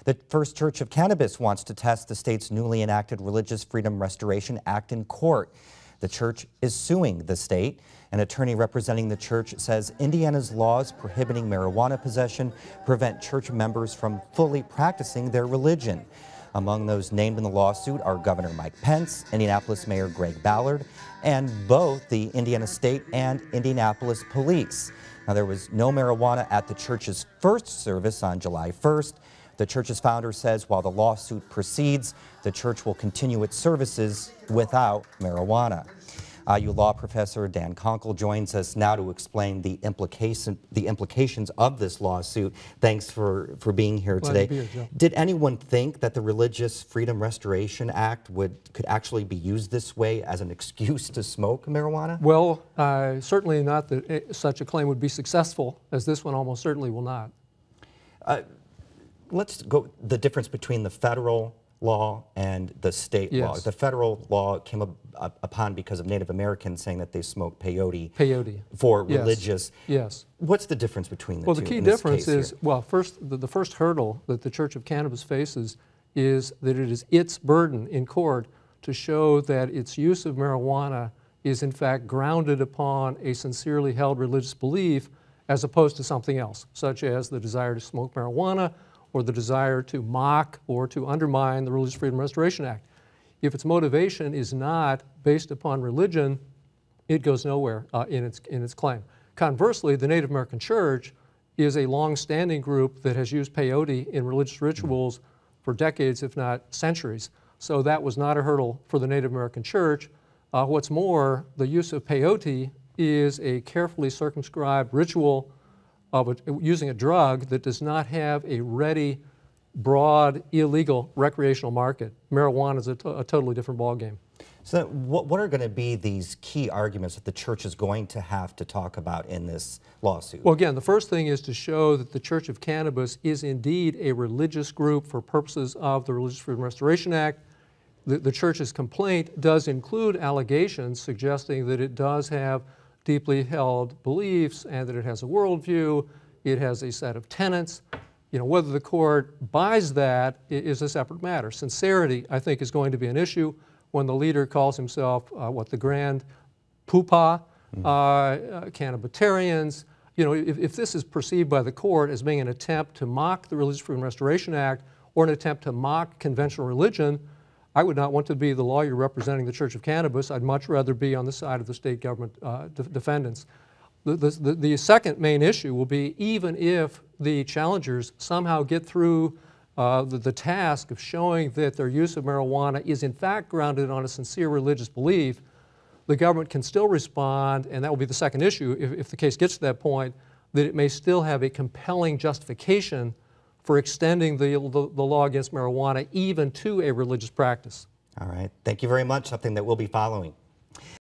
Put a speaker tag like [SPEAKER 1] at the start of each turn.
[SPEAKER 1] The First Church of Cannabis wants to test the state's newly enacted Religious Freedom Restoration Act in court. The church is suing the state. An attorney representing the church says Indiana's laws prohibiting marijuana possession prevent church members from fully practicing their religion. Among those named in the lawsuit are Governor Mike Pence, Indianapolis Mayor Greg Ballard, and both the Indiana State and Indianapolis Police. Now, there was no marijuana at the church's first service on July 1st. The church's founder says while the lawsuit proceeds, the church will continue its services without marijuana. IU law professor Dan Conkle joins us now to explain the implications of this lawsuit. Thanks for being here today.
[SPEAKER 2] Glad to be here, Joe.
[SPEAKER 1] Did anyone think that the Religious Freedom Restoration Act could actually be used this way as an excuse to smoke marijuana?
[SPEAKER 2] Well, certainly not that such a claim would be successful, as this one almost certainly will not.
[SPEAKER 1] Let's go the difference between the federal law and the state law. The federal law came upon because of Native Americans saying that they smoke peyote, for religious.
[SPEAKER 2] Yes.
[SPEAKER 1] What's the difference between the two?
[SPEAKER 2] Well, the key difference is, well, first, the first hurdle that the Church of Cannabis faces is that it is its burden in court to show that its use of marijuana is in fact grounded upon a sincerely held religious belief as opposed to something else, such as the desire to smoke marijuana or the desire to mock or to undermine the Religious Freedom Restoration Act. If its motivation is not based upon religion, it goes nowhere in its claim. Conversely, the Native American Church is a long-standing group that has used peyote in religious rituals for decades, if not centuries. So that was not a hurdle for the Native American Church. What's more, the use of peyote is a carefully circumscribed ritual of using a drug that does not have a ready, broad, illegal recreational market. Marijuana is a totally different ballgame.
[SPEAKER 1] So what are going to be these key arguments that the church is going to have to talk about in this lawsuit?
[SPEAKER 2] Well, again, the first thing is to show that the Church of Cannabis is indeed a religious group for purposes of the Religious Freedom Restoration Act. The church's complaint does include allegations suggesting that it does have deeply held beliefs and that it has a worldview, it has a set of tenets. You know, whether the court buys that is a separate matter. Sincerity, I think, is going to be an issue when the leader calls himself, the Grand Poopah, Cannabitarians. You know, if this is perceived by the court as being an attempt to mock the Religious Freedom Restoration Act or an attempt to mock conventional religion, I would not want to be the lawyer representing the Church of Cannabis. I'd much rather be on the side of the state government defendants. The second main issue will be, even if the challengers somehow get through the task of showing that their use of marijuana is in fact grounded on a sincere religious belief, the government can still respond, and that will be the second issue if the case gets to that point, that it may still have a compelling justification for extending the law against marijuana even to a religious practice.
[SPEAKER 1] All right. Thank you very much. Something that we'll be following.